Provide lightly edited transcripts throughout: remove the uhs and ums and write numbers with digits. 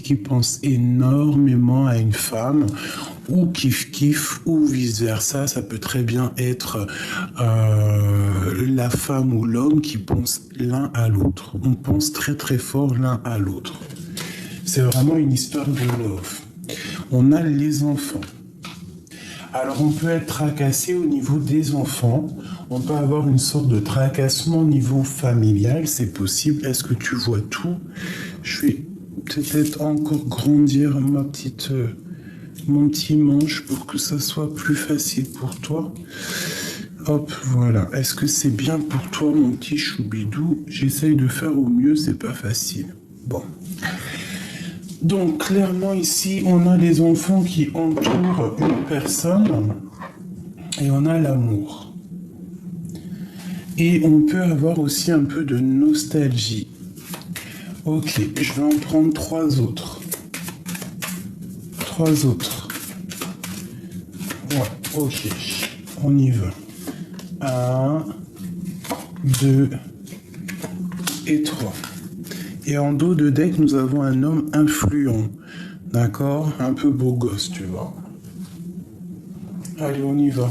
qui pense énormément à une femme, ou kiff-kiff, ou vice-versa. Ça peut très bien être la femme ou l'homme qui pense l'un à l'autre. On pense très très fort l'un à l'autre. C'est vraiment une histoire de love. On a les enfants. Alors on peut être tracassé au niveau des enfants, on peut avoir une sorte de tracassement au niveau familial, c'est possible. Est-ce que tu vois tout? Je vais peut-être encore grandir mon petit manche pour que ça soit plus facile pour toi. Hop, voilà. Est-ce que c'est bien pour toi, mon petit choubidou? J'essaye de faire au mieux, c'est pas facile. Bon. Donc, clairement, ici, on a les enfants qui entourent une personne et on a l'amour. Et on peut avoir aussi un peu de nostalgie. Ok, je vais en prendre 3 autres. 3 autres. Ouais, ok, on y va. 1, 2 et 3. Et en dos de deck, nous avons un homme influent. D'accord? Un peu beau gosse, tu vois. Allez, on y va.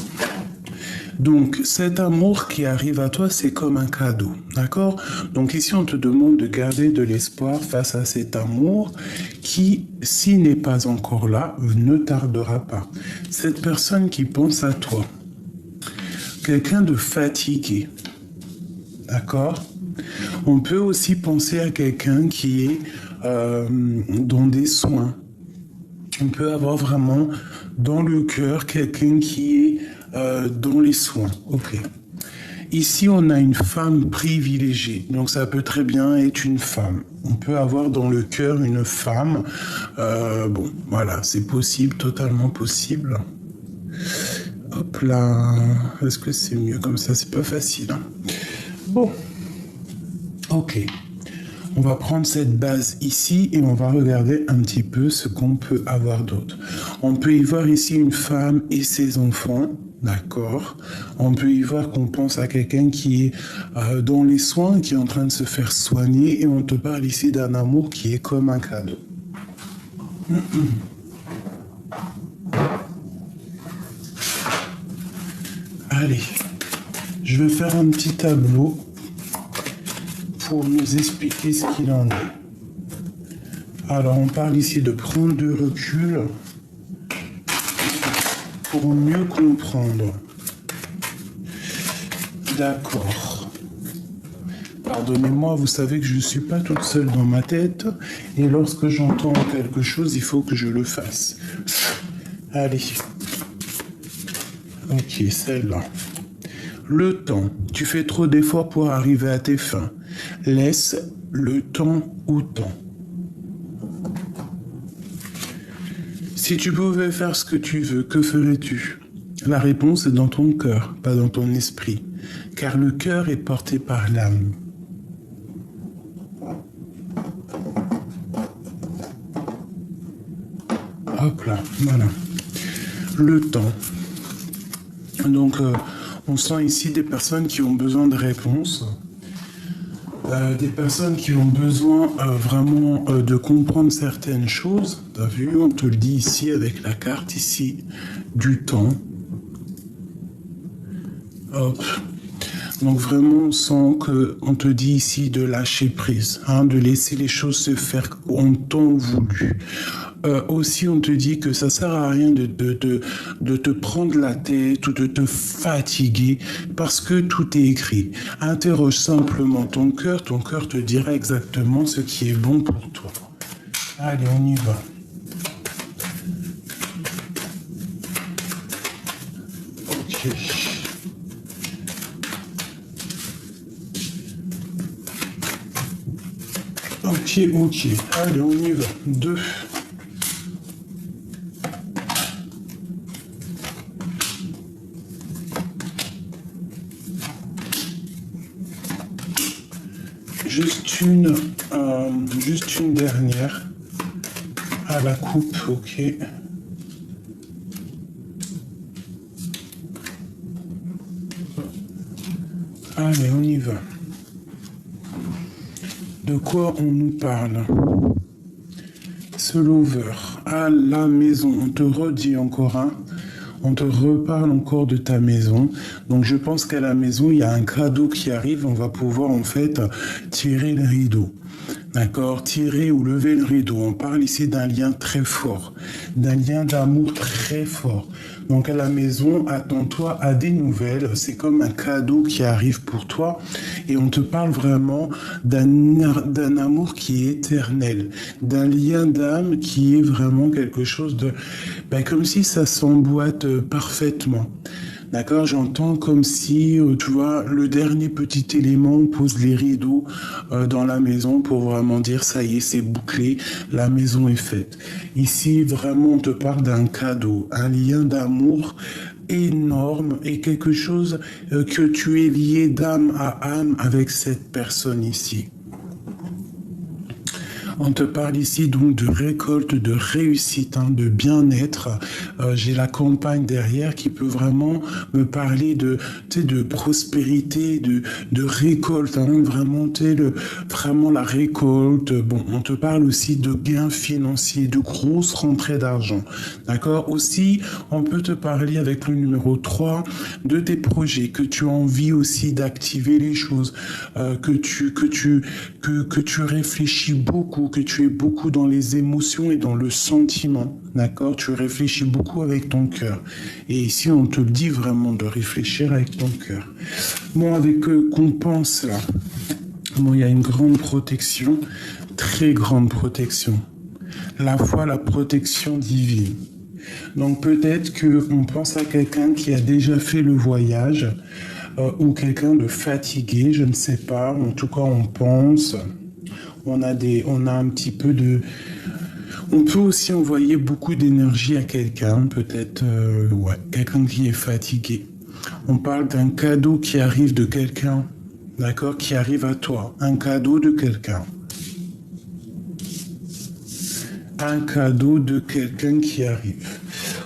Donc, cet amour qui arrive à toi, c'est comme un cadeau. D'accord? Donc ici, on te demande de garder de l'espoir face à cet amour qui, s'il n'est pas encore là, ne tardera pas. Cette personne qui pense à toi. Quelqu'un de fatigué. D'accord? On peut aussi penser à quelqu'un qui est dans des soins. On peut avoir vraiment dans le cœur quelqu'un qui est dans les soins. Ok. Ici, on a une femme privilégiée. Donc, ça peut très bien être une femme. On peut avoir dans le cœur une femme. Bon, voilà, c'est possible, totalement possible. Hop là. Est-ce que c'est mieux comme ça? C'est pas facile. Hein. Bon. Ok, on va prendre cette base ici et on va regarder un petit peu ce qu'on peut avoir d'autre. On peut y voir ici une femme et ses enfants, d'accord. On peut y voir qu'on pense à quelqu'un qui est dans les soins, qui est en train de se faire soigner et on te parle ici d'un amour qui est comme un cadeau. Allez, je vais faire un petit tableau pour nous expliquer ce qu'il en est. Alors, on parle ici de prendre du recul pour mieux comprendre. D'accord. Pardonnez-moi, vous savez que je ne suis pas toute seule dans ma tête et lorsque j'entends quelque chose, il faut que je le fasse. Allez. Ok, celle-là. Le temps. Tu fais trop d'efforts pour arriver à tes fins. Laisse le temps au temps. Si tu pouvais faire ce que tu veux, que ferais-tu? La réponse est dans ton cœur, pas dans ton esprit, car le cœur est porté par l'âme. Hop là, voilà. Le temps. Donc, on sent ici des personnes qui ont besoin de réponses. Des personnes qui ont besoin vraiment de comprendre certaines choses. T'as vu, on te le dit ici avec la carte ici du temps. Hop. Donc vraiment, on sent qu'on te dit ici de lâcher prise, hein, de laisser les choses se faire en temps voulu. Aussi, on te dit que ça sert à rien de te prendre la tête ou de te fatiguer parce que tout est écrit. Interroge simplement ton cœur te dira exactement ce qui est bon pour toi. Allez, on y va. Ok. Ok. Allez, on y va. 2. Juste une dernière à la coupe, ok. Allez, on y va. De quoi on nous parle? ce lover à la maison. On te redit encore un. On te reparle encore de ta maison. Donc je pense qu'à la maison, il y a un cadeau qui arrive. On va pouvoir en fait tirer le rideau. D'accord? Tirer ou lever le rideau. On parle ici d'un lien très fort. D'un lien d'amour très fort. Donc à la maison, attends-toi à des nouvelles. C'est comme un cadeau qui arrive pour toi. Et on te parle vraiment d'un amour qui est éternel. D'un lien d'âme qui est vraiment quelque chose de... comme si ça s'emboîte parfaitement. D'accord, j'entends comme si, tu vois, le dernier petit élément, on pose les rideaux dans la maison pour vraiment dire, ça y est, c'est bouclé, la maison est faite. Ici, vraiment, on te parle d'un cadeau, un lien d'amour énorme et quelque chose que tu es lié d'âme à âme avec cette personne ici. On te parle ici donc de récolte, de réussite, de bien-être. J'ai la campagne derrière qui peut vraiment me parler de prospérité, de récolte, vraiment, vraiment la récolte. Bon, on te parle aussi de gains financiers, de grosses rentrées d'argent. D'accord? Aussi, on peut te parler avec le numéro 3 de tes projets, que tu as envie aussi d'activer les choses, que tu réfléchis beaucoup, que tu es beaucoup dans les émotions et dans le sentiment, d'accord? Tu réfléchis beaucoup avec ton cœur. Et ici, on te dit vraiment de réfléchir avec ton cœur. Bon, avec qu'on pense là, bon, il y a une grande protection, très grande protection. La foi, la protection divine. Donc peut-être qu'on pense à quelqu'un qui a déjà fait le voyage, ou quelqu'un de fatigué, je ne sais pas. En tout cas, on pense... On a un petit peu de... On peut aussi envoyer beaucoup d'énergie à quelqu'un, peut-être, quelqu'un qui est fatigué. On parle d'un cadeau qui arrive de quelqu'un, d'accord, qui arrive à toi. Un cadeau de quelqu'un. Un cadeau de quelqu'un qui arrive.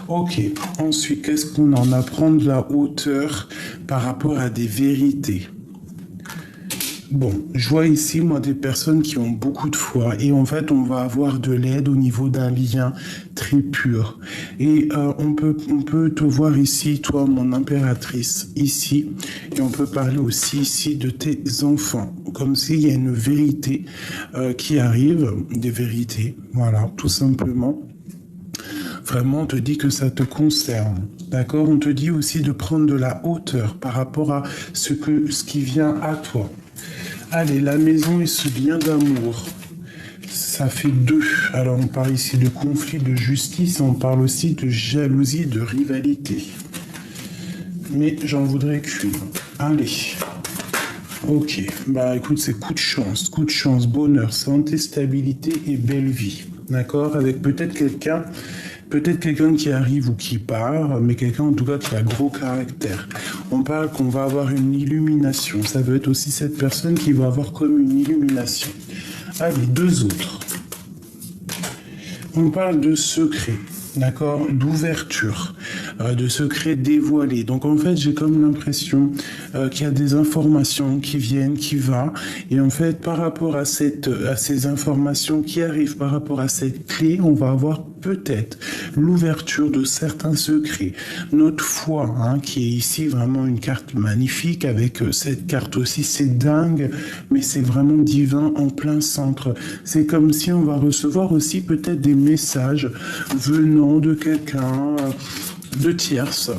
Ok, ensuite, qu'est-ce qu'on en apprend de la hauteur par rapport à des vérités? Bon, je vois ici, moi, des personnes qui ont beaucoup de foi et en fait, on va avoir de l'aide au niveau d'un lien très pur. Et on peut te voir ici, toi, mon impératrice, ici, et on peut parler aussi ici de tes enfants, comme s'il y a une vérité qui arrive, des vérités, voilà, tout simplement. Vraiment, on te dit que ça te concerne. D'accord? On te dit aussi de prendre de la hauteur par rapport à ce qui vient à toi. Allez, la maison et ce lien d'amour, ça fait 2. Alors, on parle ici de conflit, de justice, on parle aussi de jalousie, de rivalité. Mais j'en voudrais qu'une. Allez. Ok. Écoute, c'est coup de chance, bonheur, santé, stabilité et belle vie. D'accord? Avec peut-être quelqu'un qui arrive ou qui part, mais quelqu'un en tout cas qui a gros caractère. On parle qu'on va avoir une illumination. Ça veut être aussi cette personne qui va avoir comme une illumination. Allez, 2 autres. On parle de secret, d'accord, d'ouverture, de secret dévoilé. Donc en fait, j'ai comme l'impression qu'il y a des informations qui viennent, qui vont. Et en fait, par rapport à ces informations qui arrivent, par rapport à cette clé, on va avoir peut-être l'ouverture de certains secrets. Notre foi, qui est ici vraiment une carte magnifique, avec cette carte aussi, c'est dingue, mais c'est vraiment divin en plein centre. C'est comme si on va recevoir aussi peut-être des messages venant de quelqu'un, de tierce.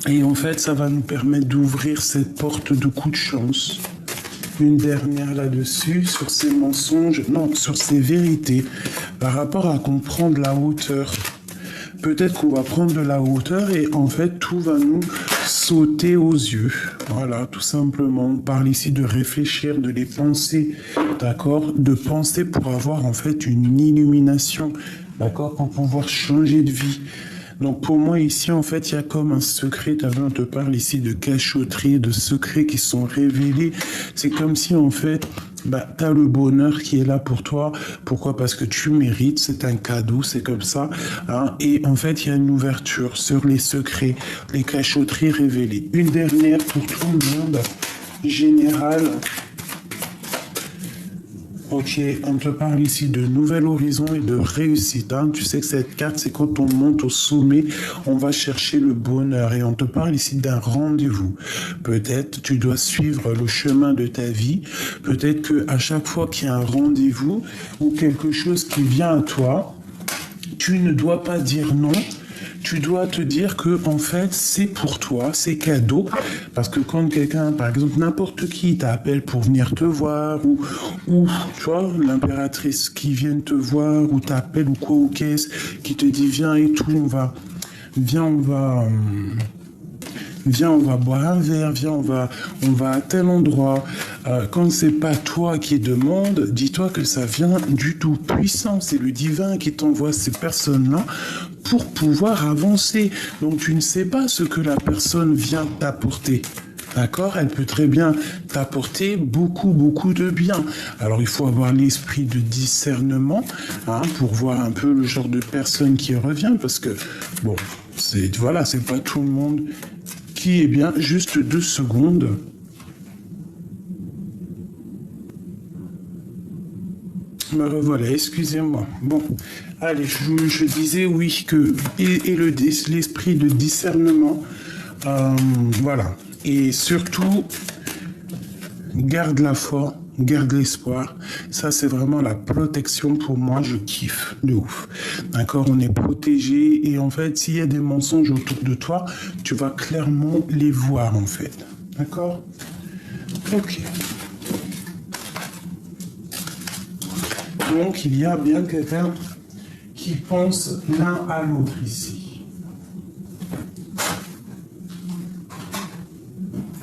Et en fait, ça va nous permettre d'ouvrir cette porte de coup de chance. Une dernière là-dessus, sur ces mensonges, non, sur ces vérités, par rapport à comprendre la hauteur. Peut-être qu'on va prendre de la hauteur et en fait, tout va nous sauter aux yeux. Voilà, tout simplement. On parle ici de réfléchir, de les penser, d'accord? De penser pour avoir en fait une illumination, d'accord? Pour pouvoir changer de vie. Donc pour moi ici en fait il y a comme un secret, on te parle ici de cachotterie, de secrets qui sont révélés. C'est comme si en fait tu as le bonheur qui est là pour toi. Pourquoi? Parce que tu mérites, c'est un cadeau, c'est comme ça. Et en fait il y a une ouverture sur les secrets, les cachotteries révélées. Une dernière pour tout le monde, générale. Ok, on te parle ici de nouvel horizon et de réussite. Hein. Tu sais que cette carte, c'est quand on monte au sommet, on va chercher le bonheur. Et on te parle ici d'un rendez-vous. Peut-être tu dois suivre le chemin de ta vie. Peut-être qu'à chaque fois qu'il y a un rendez-vous ou quelque chose qui vient à toi, tu ne dois pas dire non. Tu dois te dire que en fait c'est pour toi, c'est cadeau, parce que quand quelqu'un, par exemple n'importe qui t'appelle pour venir te voir ou tu vois l'impératrice qui vient te voir ou t'appelle ou quoi ou qu'est-ce qui te dit viens et tout, viens, on va boire un verre, viens, on va à tel endroit. Quand c'est pas toi qui demande, dis-toi que ça vient du Tout-Puissant. C'est le divin qui t'envoie ces personnes-là pour pouvoir avancer. Donc tu ne sais pas ce que la personne vient t'apporter. D'accord? Elle peut très bien t'apporter beaucoup, beaucoup de bien. Alors, il faut avoir l'esprit de discernement pour voir un peu le genre de personne qui revient parce que, bon, c'est pas tout le monde qui est bien. Juste 2 secondes. Me revoilà, excusez-moi. Bon, allez, je disais oui que l'esprit de discernement, voilà. Et surtout, garde la foi, garde l'espoir. Ça, c'est vraiment la protection pour moi. Je kiffe de ouf. D'accord? On est protégé. Et en fait, s'il y a des mensonges autour de toi, tu vas clairement les voir, en fait. D'accord? Ok. Donc, il y a bien quelqu'un qui pense l'un à l'autre ici.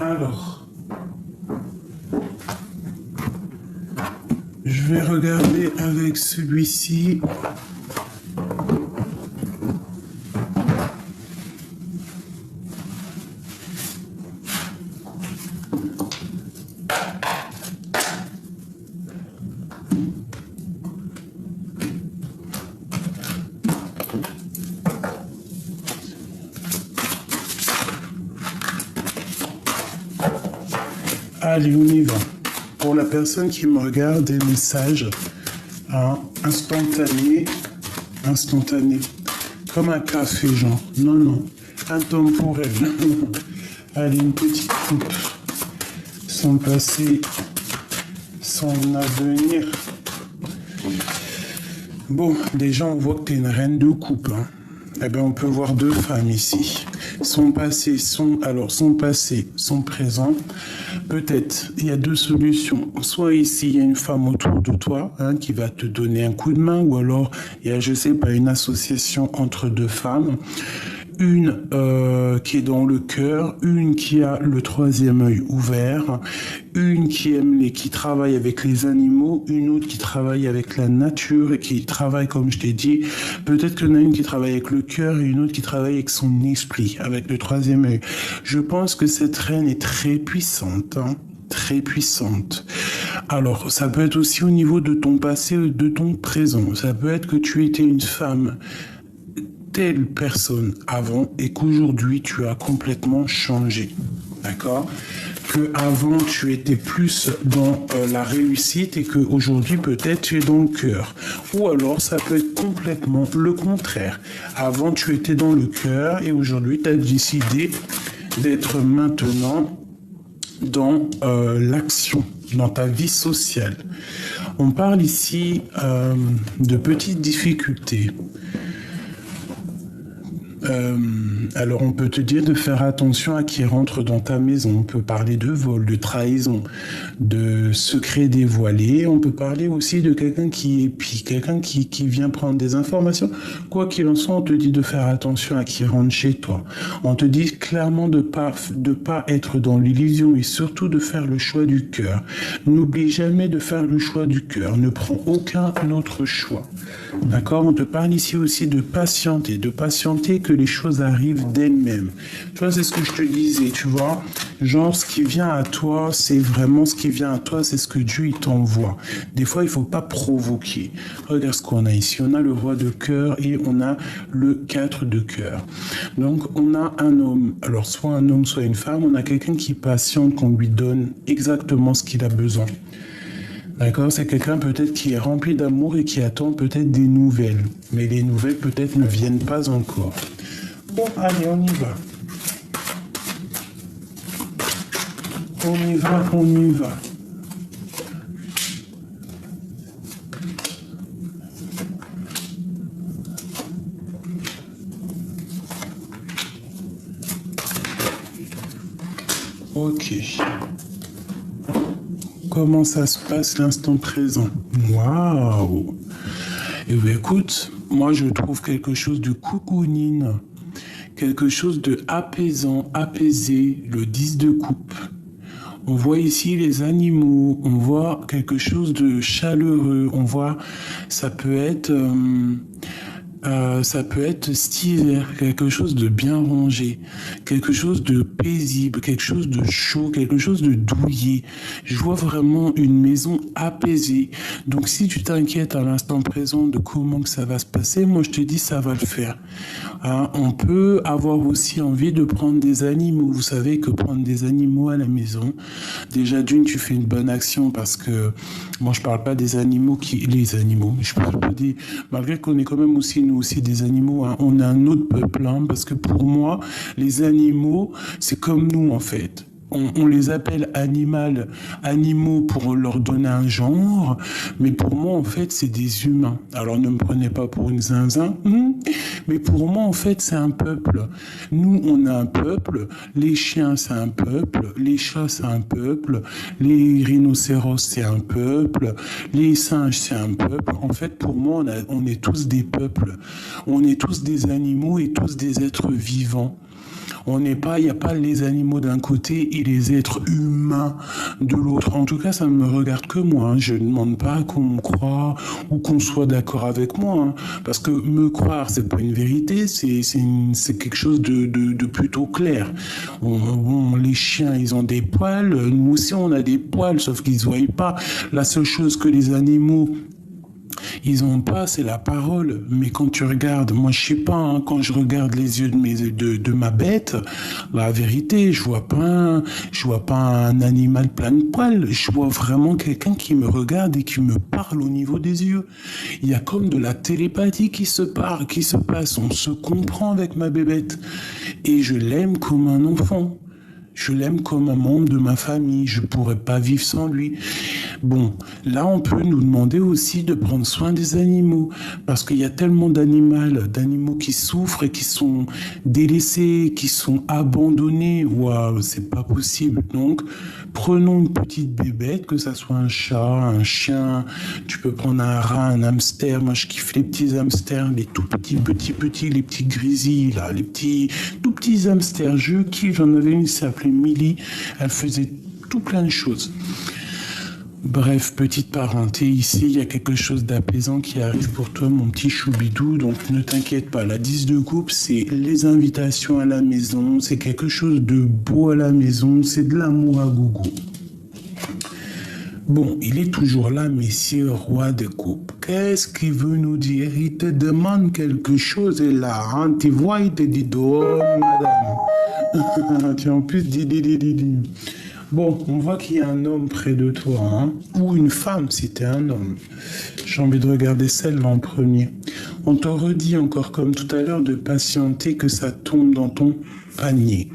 Alors, je vais regarder avec celui-ci. Allez, on y va. Pour la personne qui me regarde, des messages instantanés. Comme un café, genre. Non. Intemporel. Allez, une petite coupe. Sans passé, sans avenir. Bon, déjà, on voit que tu es une reine de coupe. Eh bien, on peut voir 2 femmes ici. Son passé, son présent. Peut-être, il y a 2 solutions. Soit ici, il y a une femme autour de toi qui va te donner un coup de main, ou alors il y a, je sais pas, une association entre 2 femmes. Une qui est dans le cœur, une qui a le 3e œil ouvert, une qui travaille avec les animaux, une autre qui travaille avec la nature et qui travaille, comme je t'ai dit, peut-être qu'il y en a une qui travaille avec le cœur et une autre qui travaille avec son esprit, avec le 3e œil. Je pense que cette reine est très puissante, très puissante. Alors, ça peut être aussi au niveau de ton passé ou de ton présent. Ça peut être que tu étais une femme telle personne avant et qu'aujourd'hui tu as complètement changé, d'accord? Que avant tu étais plus dans la réussite et qu'aujourd'hui peut-être tu es dans le cœur. Ou alors ça peut être complètement le contraire. Avant tu étais dans le cœur et aujourd'hui tu as décidé d'être maintenant dans l'action, dans ta vie sociale. On parle ici de petites difficultés. Alors on peut te dire de faire attention à qui rentre dans ta maison. On peut parler de vol, de trahison, de secrets dévoilés. On peut parler aussi de quelqu'un qui vient prendre des informations. Quoi qu'il en soit, on te dit de faire attention à qui rentre chez toi. On te dit clairement de pas être dans l'illusion et surtout de faire le choix du cœur. N'oublie jamais de faire le choix du cœur. Ne prends aucun autre choix. D'accord? On te parle ici aussi de patienter que les choses arrivent d'elles-mêmes. Tu vois, c'est ce que je te disais, tu vois. Genre, ce qui vient à toi, c'est vraiment ce qui vient à toi, c'est ce que Dieu il t'envoie. Des fois, il faut pas provoquer. Regarde ce qu'on a ici. On a le roi de cœur et on a le 4 de cœur. Donc, on a un homme. Alors, soit un homme, soit une femme. On a quelqu'un qui patiente, qu'on lui donne exactement ce qu'il a besoin. D'accord? C'est quelqu'un peut-être qui est rempli d'amour et qui attend peut-être des nouvelles. Mais les nouvelles peut-être ne viennent pas encore. Bon, allez, on y va. On y va, on y va. Ok. Comment ça se passe l'instant présent? Waouh! Eh bien, écoute, moi je trouve quelque chose de cocooning, quelque chose de apaisant, apaisé, le 10 de coupe. On voit ici les animaux, on voit quelque chose de chaleureux, on voit, ça peut être, ça peut être cet hiver, quelque chose de bien rangé, quelque chose de paisible, quelque chose de chaud, quelque chose de douillet. Je vois vraiment une maison apaisée. Donc si tu t'inquiètes à l'instant présent de comment que ça va se passer, moi je te dis ça va le faire. Hein, on peut avoir aussi envie de prendre des animaux. Vous savez que prendre des animaux à la maison, déjà d'une tu fais une bonne action parce que moi je parle pas des animaux les animaux, je parle pas des, malgré qu'on est quand même aussi nous aussi des animaux, hein, on a un autre peuple, hein, parce que pour moi les animaux c'est comme nous en fait. On les appelle animaux pour leur donner un genre, mais pour moi, en fait, c'est des humains. Alors, ne me prenez pas pour une zinzin, mais pour moi, en fait, c'est un peuple. Nous, on a un peuple, les chiens, c'est un peuple, les chats, c'est un peuple, les rhinocéros, c'est un peuple, les singes, c'est un peuple. En fait, pour moi, on est tous des peuples. On est tous des animaux et tous des êtres vivants. On n'est pas, il n'y a pas les animaux d'un côté et les êtres humains de l'autre. En tout cas, ça ne me regarde que moi, hein. Je ne demande pas qu'on me croie ou qu'on soit d'accord avec moi, hein. Parce que me croire, c'est pas une vérité, c'est quelque chose de plutôt clair. Bon, les chiens, ils ont des poils, nous aussi on a des poils, sauf qu'ils ne se voient pas. La seule chose que les animaux ils ont pas, c'est la parole. Mais quand tu regardes, moi je sais pas, hein, quand je regarde les yeux de ma bête, la vérité, je vois pas un animal plein de poils. Je vois vraiment quelqu'un qui me regarde et qui me parle au niveau des yeux. Il y a comme de la télépathie qui se passe. On se comprend avec ma bébête. Et je l'aime comme un enfant. Je l'aime comme un membre de ma famille, je ne pourrais pas vivre sans lui. Bon, là on peut nous demander aussi de prendre soin des animaux, parce qu'il y a tellement d'animaux qui souffrent et qui sont délaissés, qui sont abandonnés. Waouh, c'est pas possible. Donc, prenons une petite bébête, que ça soit un chat, un chien, tu peux prendre un rat, un hamster. Moi je kiffe les petits hamsters, les tout petits, les petits grizzlies, là, les petits, tout petits hamsters. Je kiffe, j'en avais une, ça s'appelait Millie, elle faisait tout plein de choses. Bref, petite parenté, ici, il y a quelque chose d'apaisant qui arrive pour toi, mon petit choubidou, donc ne t'inquiète pas. La 10 de coupe, c'est les invitations à la maison, c'est quelque chose de beau à la maison, c'est de l'amour à gogo. Bon, il est toujours là, messieurs, roi de coupe. Qu'est-ce qu'il veut nous dire? Il te demande quelque chose et là, hein, tu vois, il te dit, oh, madame. Tu en plus, dis. Bon, on voit qu'il y a un homme près de toi, hein, ou une femme si t'es un homme. J'ai envie de regarder celle-là en premier. On te redit encore comme tout à l'heure de patienter que ça tombe dans ton panier.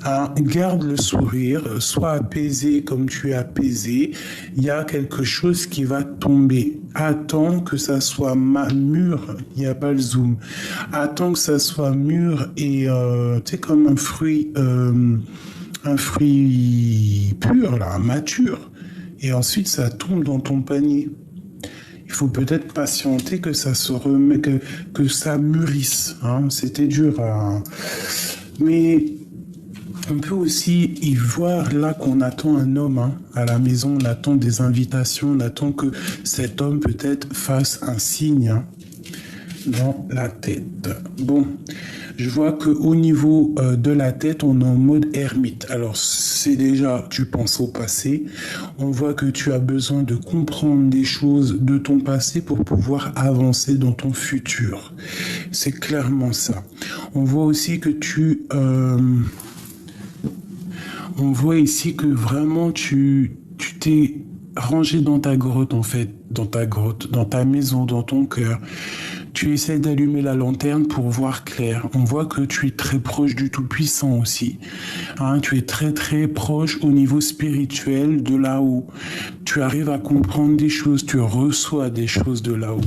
Hein, garde le sourire, sois apaisé comme tu es apaisé. Il y a quelque chose qui va tomber. Attends que ça soit mûr. Il n'y a pas le zoom. Attends que ça soit mûr et tu sais comme un fruit pur, là, mature, et ensuite ça tombe dans ton panier. Il faut peut-être patienter que ça se que ça mûrisse. Hein. C'était dur, hein. Mais on peut aussi y voir là qu'on attend un homme, hein. À la maison, on attend des invitations, on attend que cet homme peut-être fasse un signe, hein, dans la tête. Bon. Je vois qu'au niveau de la tête, on est en mode ermite. Alors, c'est déjà, tu penses au passé. On voit que tu as besoin de comprendre des choses de ton passé pour pouvoir avancer dans ton futur. C'est clairement ça. On voit aussi que on voit ici que vraiment tu t'es rangé dans ta grotte, en fait, dans ta maison, dans ton cœur. Tu essaies d'allumer la lanterne pour voir clair. On voit que tu es très proche du Tout-Puissant aussi. Hein, tu es très très proche au niveau spirituel de là-haut. Tu arrives à comprendre des choses, tu reçois des choses de là-haut.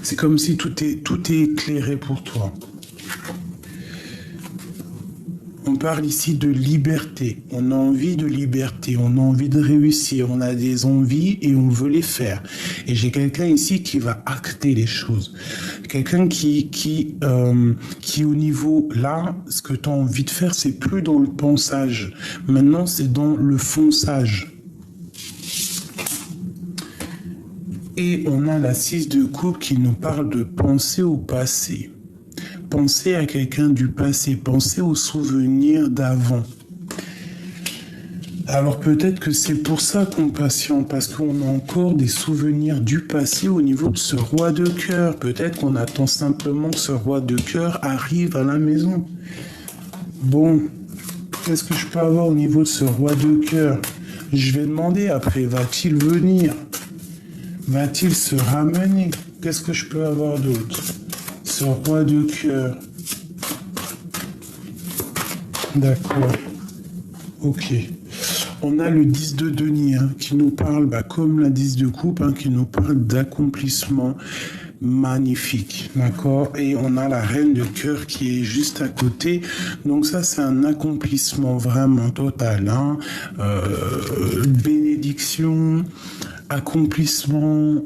C'est comme si tout est éclairé pour toi. On parle ici de liberté. On a envie de liberté, on a envie de réussir, on a des envies et on veut les faire. Et j'ai quelqu'un ici qui va acter les choses. Quelqu'un qui au niveau là, ce que tu as envie de faire, c'est plus dans le pensage. Maintenant, c'est dans le fonçage. Et on a la 6 de coupe qui nous parle de penser au passé. Pensez à quelqu'un du passé, pensez aux souvenirs d'avant. Alors peut-être que c'est pour ça qu'on patiente, parce qu'on a encore des souvenirs du passé au niveau de ce roi de cœur. Peut-être qu'on attend simplement que ce roi de cœur arrive à la maison. Bon, qu'est-ce que je peux avoir au niveau de ce roi de cœur? Je vais demander après, va-t-il venir? Va-t-il se ramener? Qu'est-ce que je peux avoir d'autre? Ce roi de cœur. D'accord. Ok. On a le 10 de denier qui nous parle, comme la 10 de coupe, qui nous parle d'accomplissement magnifique. D'accord. Et on a la reine de cœur qui est juste à côté. Donc ça, c'est un accomplissement vraiment total. Bénédiction, accomplissement,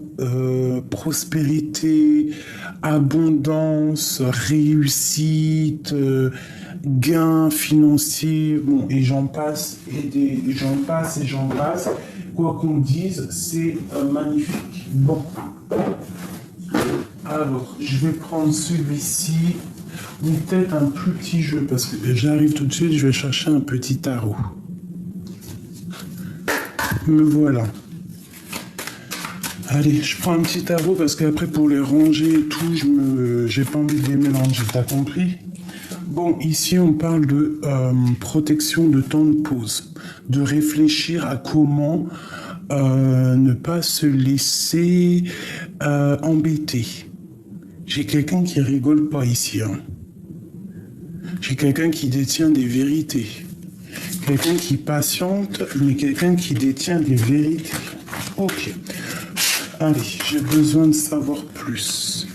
prospérité, abondance, réussite, gains financiers, bon, et j'en passe, et j'en passe. Quoi qu'on dise, c'est magnifique. Bon. Alors, je vais prendre celui-ci, ou peut-être un plus petit jeu, parce que j'arrive tout de suite, je vais chercher un petit tarot. Me voilà. Allez, je prends un petit tarot parce qu'après pour les ranger et tout, j'ai pas envie de les mélanger, t'as compris? Bon, ici on parle de protection de temps de pause, de réfléchir à comment ne pas se laisser embêter. J'ai quelqu'un qui rigole pas ici. J'ai quelqu'un qui détient des vérités. Quelqu'un qui patiente, mais quelqu'un qui détient des vérités. Ok. Allez, j'ai besoin de savoir plus.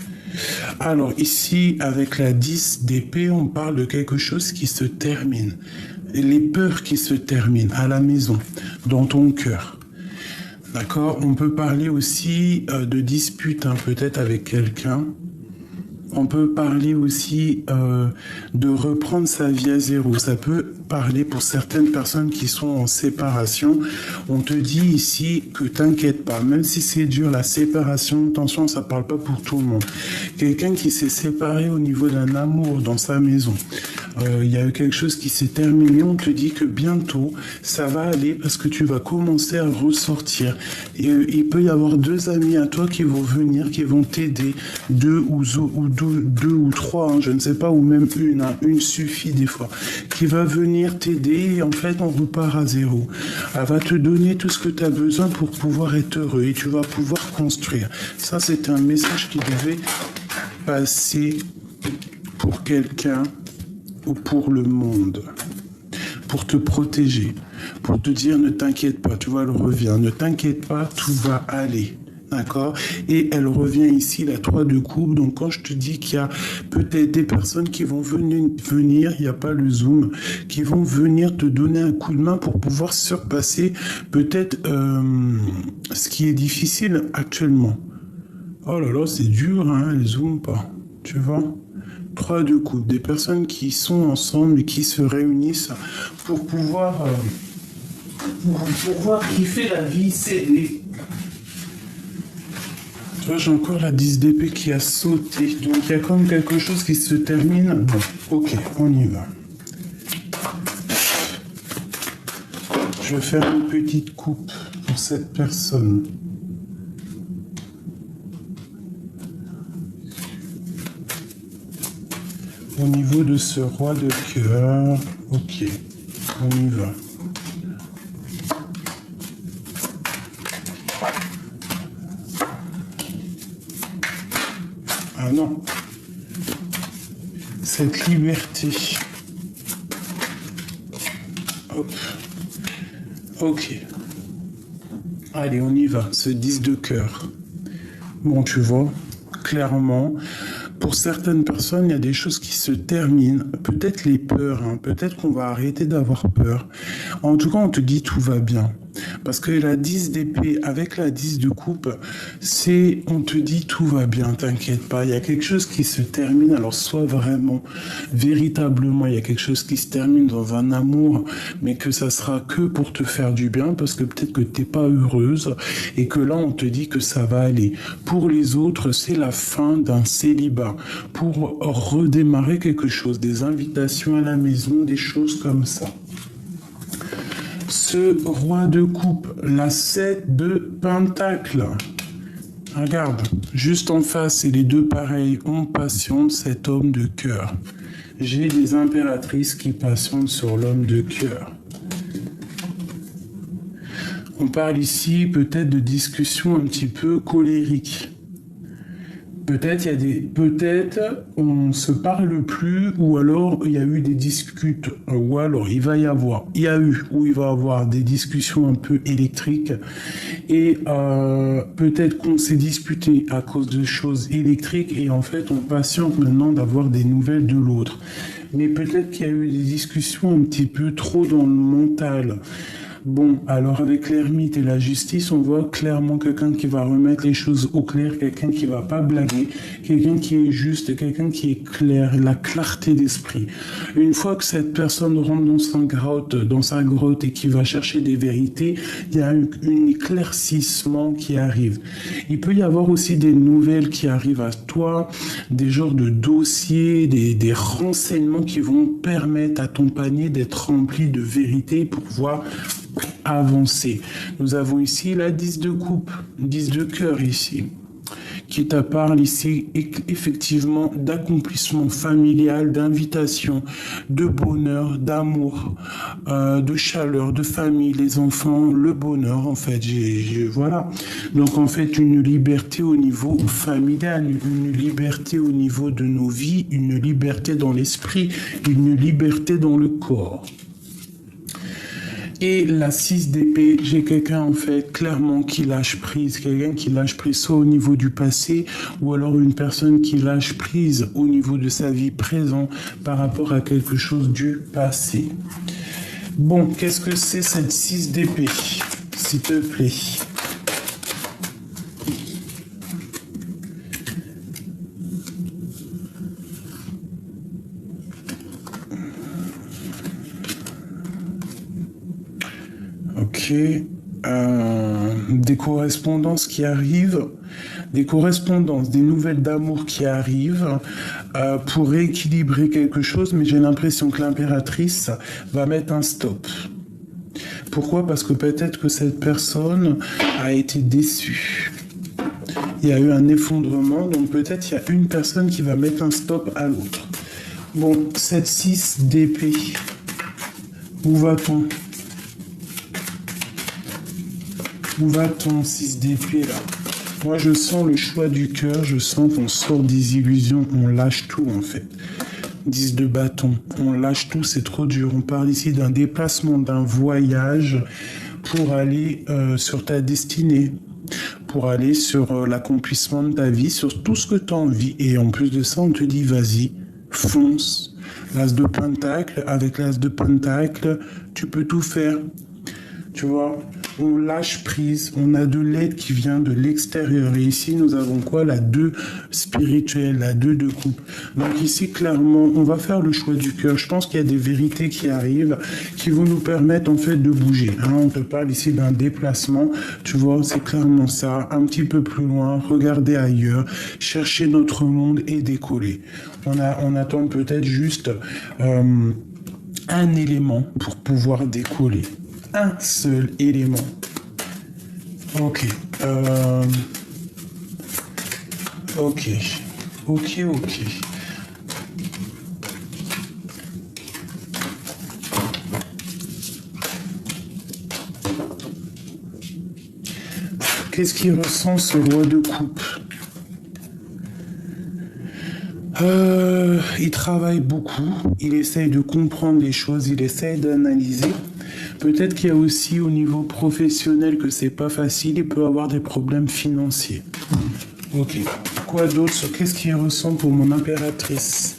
Alors ici, avec la 10 d'épée, on parle de quelque chose qui se termine. Les peurs qui se terminent à la maison, dans ton cœur. D'accord? On peut parler aussi de dispute, peut-être avec quelqu'un. On peut parler aussi de reprendre sa vie à zéro. Ça peut parler pour certaines personnes qui sont en séparation. On te dit ici que t'inquiète pas, même si c'est dur la séparation, attention, ça parle pas pour tout le monde. Quelqu'un qui s'est séparé au niveau d'un amour dans sa maison. Il y a eu quelque chose qui s'est terminé, on te dit que bientôt ça va aller parce que tu vas commencer à ressortir. Et, il peut y avoir 2 amis à toi qui vont venir, qui vont t'aider, 2 ou 3, je ne sais pas, ou même une suffit des fois, qui va venir t'aider et en fait on repart à zéro. Elle va te donner tout ce que tu as besoin pour pouvoir être heureux et tu vas pouvoir construire. Ça c'est un message qui devait passer pour quelqu'un ou pour le monde, pour te protéger, pour te dire ne t'inquiète pas, tu vois, elle revient, ne t'inquiète pas, tout va aller, d'accord? Et elle revient ici, la 3 de coupe, donc quand je te dis qu'il y a peut-être des personnes qui vont venir, il n'y a pas le zoom, qui vont venir te donner un coup de main pour pouvoir surpasser peut-être ce qui est difficile actuellement. Oh là là, c'est dur, elle zoome pas, tu vois? 3 de coupe, des personnes qui sont ensemble et qui se réunissent pour pouvoir kiffer la vie, s'aider. Tu vois, j'ai encore la 10 d'épée qui a sauté, donc il y a comme quelque chose qui se termine. Bon, ok, on y va. Je vais faire une petite coupe pour cette personne. Au niveau de ce roi de cœur, ok, on y va. Ah non. Cette liberté. Hop. Ok. Allez, on y va. Ce 10 de cœur. Bon, tu vois, clairement, pour certaines personnes, il y a des choses qui se terminent. Peut-être les peurs, hein. Peut-être qu'on va arrêter d'avoir peur. En tout cas, on te dit tout va bien. Parce que la 10 d'épée avec la 10 de coupe, c'est on te dit tout va bien, t'inquiète pas. Il y a quelque chose qui se termine. Alors soit vraiment, véritablement, il y a quelque chose qui se termine dans un amour, mais que ça sera que pour te faire du bien, parce que peut-être que t'es pas heureuse et que là on te dit que ça va aller. Pour les autres, c'est la fin d'un célibat. Pour redémarrer quelque chose, des invitations à la maison, des choses comme ça. Ce roi de coupe, la 7 de pentacle. Regarde, juste en face, c'est les deux pareils. On patiente cet homme de cœur. J'ai des impératrices qui patientent sur l'homme de cœur. On parle ici peut-être de discussions un petit peu colériques. Peut-être on se parle plus, ou alors il y a eu des discutes, ou alors il va y avoir des discussions un peu électriques, et peut-être qu'on s'est disputé à cause de choses électriques, et en fait on patiente maintenant d'avoir des nouvelles de l'autre. Mais peut-être qu'il y a eu des discussions un petit peu trop dans le mental. Bon, alors avec l'ermite et la justice, on voit clairement quelqu'un qui va remettre les choses au clair, quelqu'un qui va pas blaguer, quelqu'un qui est juste, quelqu'un qui est clair, la clarté d'esprit. Une fois que cette personne rentre dans sa grotte et qui va chercher des vérités, il y a un éclaircissement qui arrive. Il peut y avoir aussi des nouvelles qui arrivent à toi, des genres de dossiers, des renseignements qui vont permettre à ton panier d'être rempli de vérité pour pouvoir avancer. Nous avons ici la 10 de coupe, 10 de cœur ici, qui te parle ici effectivement d'accomplissement familial, d'invitation, de bonheur, d'amour, de chaleur, de famille, les enfants, le bonheur en fait. Voilà. Donc en fait une liberté au niveau familial, une liberté au niveau de nos vies, une liberté dans l'esprit, une liberté dans le corps. Et la 6 d'épée, j'ai quelqu'un en fait clairement qui lâche prise, quelqu'un qui lâche prise soit au niveau du passé ou alors une personne qui lâche prise au niveau de sa vie présente par rapport à quelque chose du passé. Bon, qu'est-ce que c'est cette 6 d'épée, s'il te plaît? Ok, des correspondances qui arrivent, des nouvelles d'amour qui arrivent pour rééquilibrer quelque chose, mais j'ai l'impression que l'impératrice va mettre un stop. Pourquoi? Parce que peut-être que cette personne a été déçue. Il y a eu un effondrement, donc peut-être il y a une personne qui va mettre un stop à l'autre. Bon, cette 6 d'épée, où va-t-on? Où va-t-on, 6 d'épée, là? Moi, je sens le choix du cœur, je sens qu'on sort des illusions, on lâche tout, en fait. 10 de bâton, on lâche tout, c'est trop dur. On parle ici d'un déplacement, d'un voyage pour aller sur ta destinée, pour aller sur l'accomplissement de ta vie, sur tout ce que tu as envie. Et en plus de ça, on te dit, vas-y, fonce. L'as de pentacle, avec l'as de pentacle, tu peux tout faire. Tu vois, on lâche prise, on a de l'aide qui vient de l'extérieur. Et ici, nous avons quoi? La 2 spirituelle, la 2 de coupe. Donc ici, clairement, on va faire le choix du cœur. Je pense qu'il y a des vérités qui arrivent, qui vont nous permettre en fait de bouger. Hein, on te parle ici d'un déplacement. Tu vois, c'est clairement ça. Un petit peu plus loin, regarder ailleurs, chercher notre monde et décoller. On attend peut-être juste un élément pour pouvoir décoller. Un seul élément. Ok. Ok. Qu'est-ce qu'il ressent ce roi de coupe? Il travaille beaucoup, il essaye de comprendre les choses, il essaye d'analyser. Peut-être qu'il y a aussi au niveau professionnel que c'est pas facile, il peut avoir des problèmes financiers. Ok. Quoi d'autre? Qu'est-ce qu'il ressent pour mon impératrice?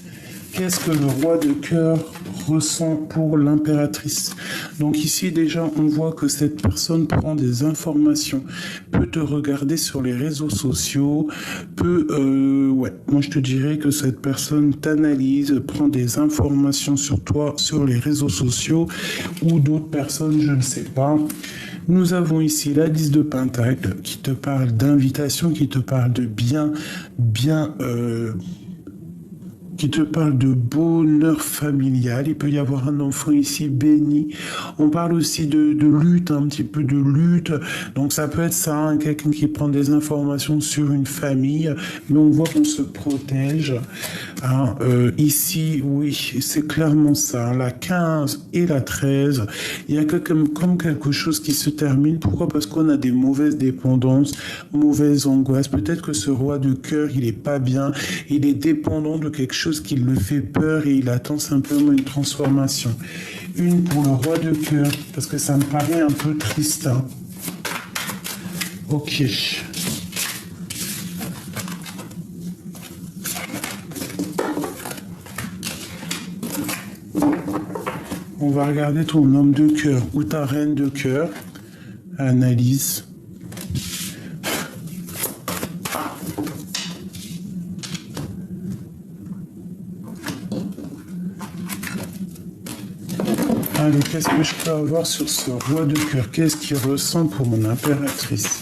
Qu'est-ce que le roi de cœur ressent pour l'impératrice? Donc ici déjà on voit que cette personne prend des informations, peut te regarder sur les réseaux sociaux, moi je te dirais que cette personne t'analyse, prend des informations sur toi sur les réseaux sociaux ou d'autres personnes, je ne sais pas. Nous avons ici la 10 de Pentacle qui te parle d'invitation, qui te parle de qui te parle de bonheur familial. Il peut y avoir un enfant ici béni. On parle aussi de lutte, un petit peu de lutte. Donc ça peut être ça, hein, quelqu'un qui prend des informations sur une famille, mais on voit qu'on se protège. Hein, ici, oui, c'est clairement ça. Hein, la 15 et la 13, il y a comme quelque chose qui se termine. Pourquoi? Parce qu'on a des mauvaises dépendances, mauvaises angoisses. Peut-être que ce roi de cœur, il est pas bien. Il est dépendant de quelque chose qui le fait peur et il attend simplement une transformation. Une pour le roi de cœur, parce que ça me paraît un peu triste. Hein. Ok. On va regarder ton homme de cœur ou ta reine de cœur. Analyse. Allez, qu'est-ce que je peux avoir sur ce roi de cœur? Qu'est-ce qu'il ressent pour mon impératrice?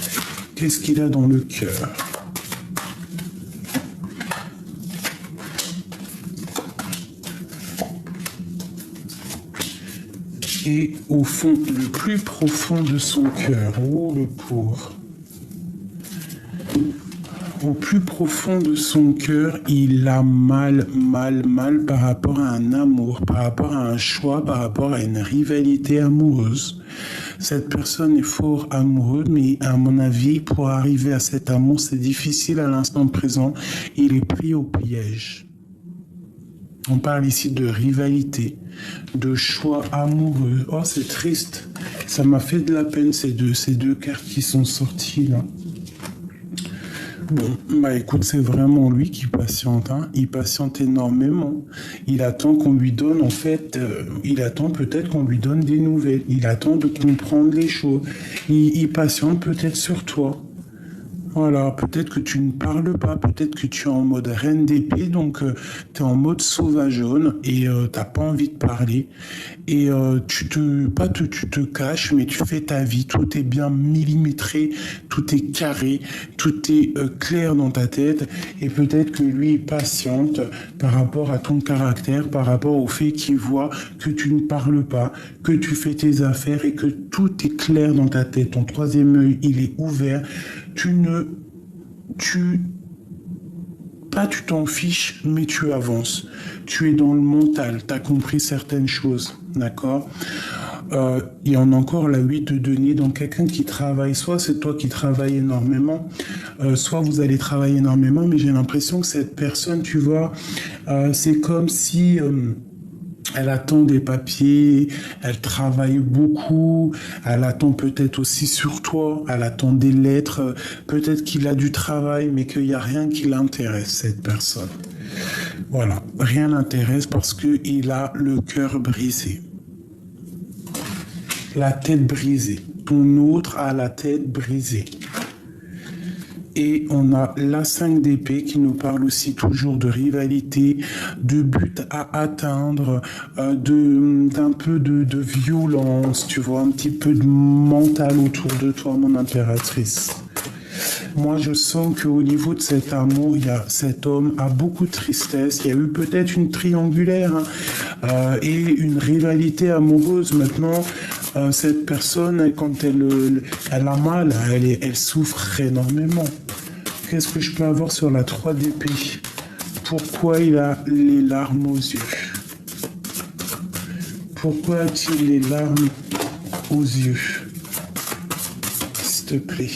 Qu'est-ce qu'il a dans le cœur? Et au fond, le plus profond de son cœur, oh le pauvre. Au plus profond de son cœur, il a mal par rapport à un amour, par rapport à un choix, par rapport à une rivalité amoureuse. Cette personne est fort amoureuse, mais à mon avis, pour arriver à cet amour, c'est difficile à l'instant présent. Il est pris au piège. On parle ici de rivalité, de choix amoureux. Oh, c'est triste. Ça m'a fait de la peine, ces deux cartes qui sont sorties là. Bon, bah écoute, c'est vraiment lui qui patiente, hein. Il patiente énormément. Il attend qu'on lui donne, en fait, il attend peut-être qu'on lui donne des nouvelles. Il attend de comprendre les choses. Il patiente peut-être sur toi. Voilà, peut-être que tu ne parles pas, peut-être que tu es en mode reine d'épée, donc tu es en mode sauvageonne et t'as pas envie de parler. Et tu te caches, mais tu fais ta vie, tout est bien millimétré, tout est carré, tout est clair dans ta tête. Et peut-être que lui patiente par rapport à ton caractère, par rapport au fait qu'il voit que tu ne parles pas, que tu fais tes affaires et que tout est clair dans ta tête. Ton troisième œil, il est ouvert. Tu t'en fiches, mais tu avances. Tu es dans le mental, tu as compris certaines choses, d'accord? Il y en a encore la 8 de denier, donc quelqu'un qui travaille, soit c'est toi qui travailles énormément, soit vous allez travailler énormément, mais j'ai l'impression que cette personne, tu vois, c'est comme si... elle attend des papiers, elle travaille beaucoup, elle attend peut-être aussi sur toi, elle attend des lettres, peut-être qu'il a du travail, mais qu'il n'y a rien qui l'intéresse, cette personne. Voilà, rien l'intéresse parce qu'il a le cœur brisé. La tête brisée. Ton autre a la tête brisée. Et on a la 5 d'épée qui nous parle aussi toujours de rivalité, de but à atteindre, d'un peu de violence, tu vois, un petit peu de mental autour de toi, mon impératrice. Moi, je sens qu'au niveau de cet amour, cet homme a beaucoup de tristesse. Il y a eu peut-être une triangulaire et une rivalité amoureuse. Maintenant, cette personne, quand elle a mal, elle souffre énormément. Qu'est-ce que je peux avoir sur la 3 d'épée? Pourquoi il a les larmes aux yeux? Pourquoi a-t-il les larmes aux yeux? S'il te plaît.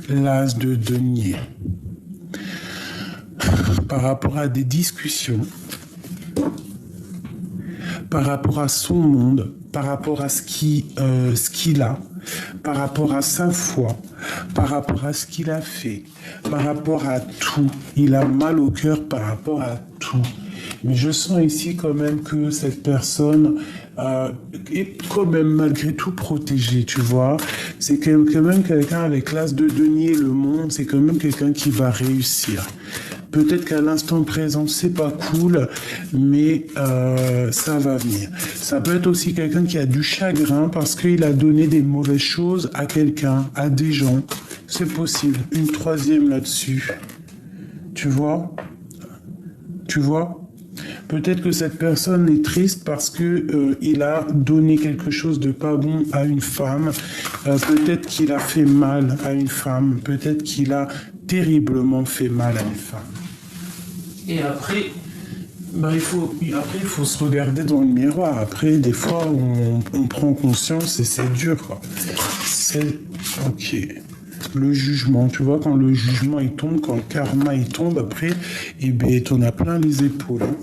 l'as de denier. Par rapport à des discussions, par rapport à son monde, par rapport à ce qu'il a, par rapport à sa foi, par rapport à ce qu'il a fait, par rapport à tout. Il a mal au cœur par rapport à tout. Mais je sens ici quand même que cette personne est quand même malgré tout protégée, tu vois. C'est quand même quelqu'un avec l'as de denier, le monde, c'est quand même quelqu'un qui va réussir. Peut-être qu'à l'instant présent, c'est pas cool, mais ça va venir. Ça peut être aussi quelqu'un qui a du chagrin parce qu'il a donné des mauvaises choses à quelqu'un, à des gens. C'est possible. Une troisième là-dessus. Tu vois? Peut-être que cette personne est triste parce que il a donné quelque chose de pas bon à une femme. Peut-être qu'il a fait mal à une femme. Peut-être qu'il a terriblement fait mal à une femme. Et après, il faut se regarder dans le miroir. Après, des fois, on prend conscience et c'est dur, quoi. C'est ok. Le jugement, tu vois, quand le jugement il tombe, quand le karma il tombe, après, t'en as plein les épaules. Hein.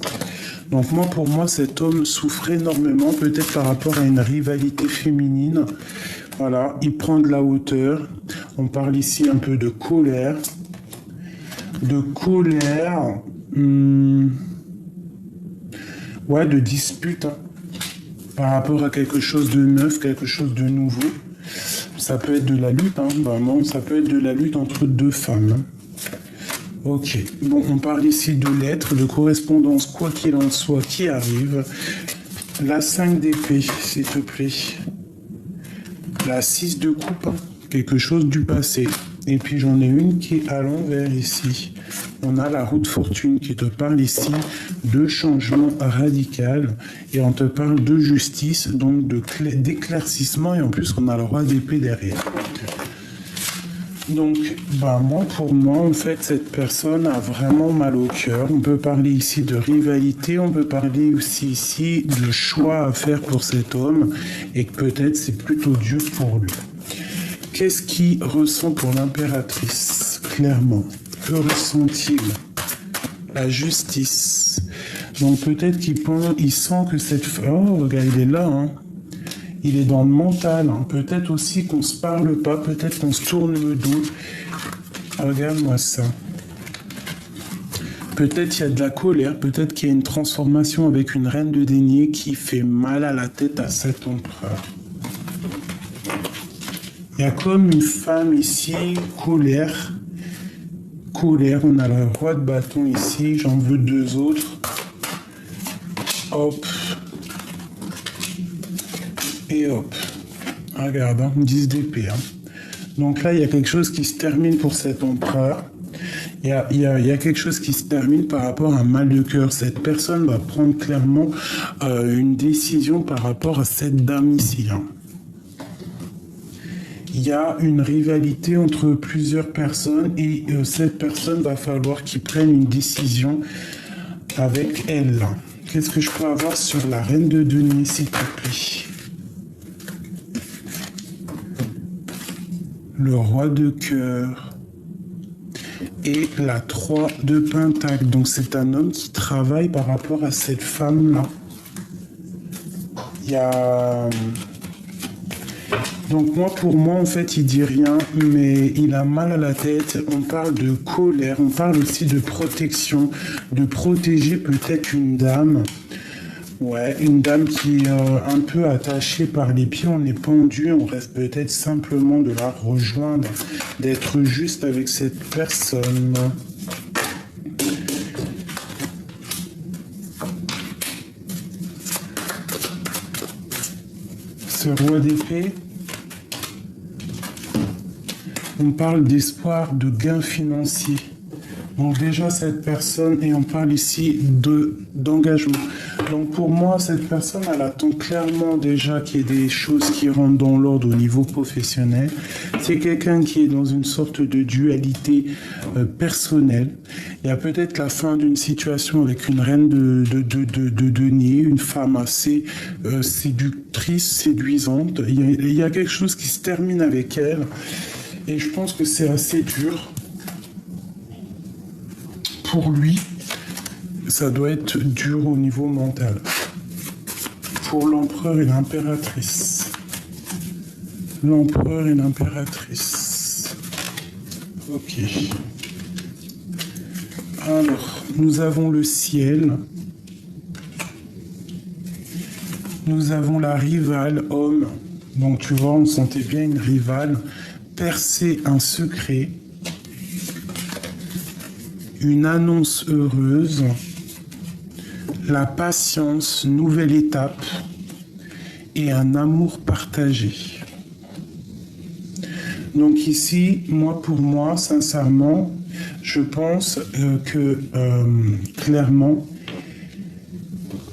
Donc pour moi, cet homme souffre énormément, peut-être par rapport à une rivalité féminine. Voilà, il prend de la hauteur. On parle ici un peu de colère. De dispute. Hein, par rapport à quelque chose de neuf, quelque chose de nouveau. Ça peut être de la lutte, hein, vraiment. Ça peut être de la lutte entre deux femmes. Hein. Ok. Bon, on parle ici de lettres, de correspondance, quoi qu'il en soit, qui arrive. La 5 d'épée, s'il te plaît. La 6 de coupe, hein, quelque chose du passé. Et puis j'en ai une qui est à l'envers ici. On a la roue de fortune qui te parle ici de changement radical. Et on te parle de justice, donc d'éclaircissement. Et en plus, on a le roi d'épée derrière. Donc, pour moi, en fait, cette personne a vraiment mal au cœur. On peut parler ici de rivalité, on peut parler aussi ici de choix à faire pour cet homme et que peut-être c'est plutôt dur pour lui. Qu'est-ce qu'il ressent pour l'impératrice, clairement? Que ressent-il? La justice. Donc peut-être qu'il sent que cette femme... Oh, regarde, il est là, hein. Il est dans le mental. Hein. Peut-être aussi qu'on se parle pas, peut-être qu'on se tourne le dos. Regarde-moi ça. Peut-être il y a de la colère, peut-être qu'il y a une transformation avec une reine de denier qui fait mal à la tête à cet empereur. Il y a comme une femme ici, colère. On a le roi de bâton ici, j'en veux deux autres. Hop. Et hop. Regarde, hein, 10 d'épée. Hein. Donc là, il y a quelque chose qui se termine pour cet empereur. Il y a quelque chose qui se termine par rapport à un mal de cœur. Cette personne va prendre clairement une décision par rapport à cette dame ici. Hein. Il y a une rivalité entre plusieurs personnes et cette personne va falloir qu'il prenne une décision avec elle. Qu'est-ce que je peux avoir sur la reine de denier, s'il te plaît? Le roi de cœur et la 3 de pentacle. Donc c'est un homme qui travaille par rapport à cette femme-là. Il y a... Donc pour moi, en fait, il dit rien, mais il a mal à la tête. On parle de colère, on parle aussi de protection, de protéger peut-être une dame. Ouais, une dame qui est un peu attachée par les pieds, on est pendu, on reste peut-être simplement de la rejoindre, d'être juste avec cette personne. Ce roi d'épée, on parle d'espoir, de gain financier. Donc déjà cette personne, et on parle ici d'engagement. Donc pour moi, cette personne, elle attend clairement déjà qu'il y ait des choses qui rentrent dans l'ordre au niveau professionnel. C'est quelqu'un qui est dans une sorte de dualité personnelle. Il y a peut-être la fin d'une situation avec une reine de denier, une femme assez séductrice, séduisante. Il y a quelque chose qui se termine avec elle. Et je pense que c'est assez dur pour lui. Ça doit être dur au niveau mental. Pour l'empereur et l'impératrice. L'empereur et l'impératrice. Ok. Alors, nous avons le ciel. Nous avons la rivale, homme. Donc, tu vois, on sentait bien une rivale. Percer un secret. Une annonce heureuse. La patience, nouvelle étape. Et un amour partagé. Donc ici, pour moi, sincèrement, je pense que clairement,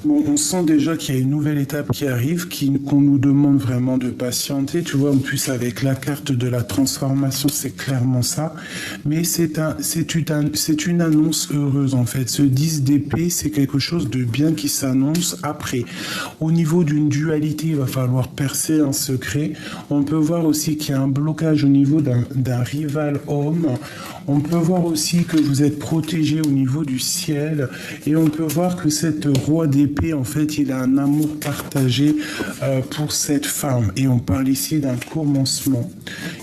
bon, on sent déjà qu'il y a une nouvelle étape qui arrive, qu'on nous demande vraiment de patienter. Tu vois, en plus avec la carte de la transformation, c'est clairement ça. Mais c'est une annonce heureuse en fait. Ce 10 d'épée, c'est quelque chose de bien qui s'annonce après. Au niveau d'une dualité, il va falloir percer un secret. On peut voir aussi qu'il y a un blocage au niveau d'un rival homme. On peut voir aussi que vous êtes protégé au niveau du ciel. Et on peut voir que cette roi d'épée, en fait, il a un amour partagé pour cette femme. Et on parle ici d'un commencement.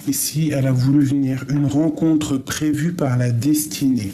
Ici, elle a voulu venir. Une rencontre prévue par la destinée.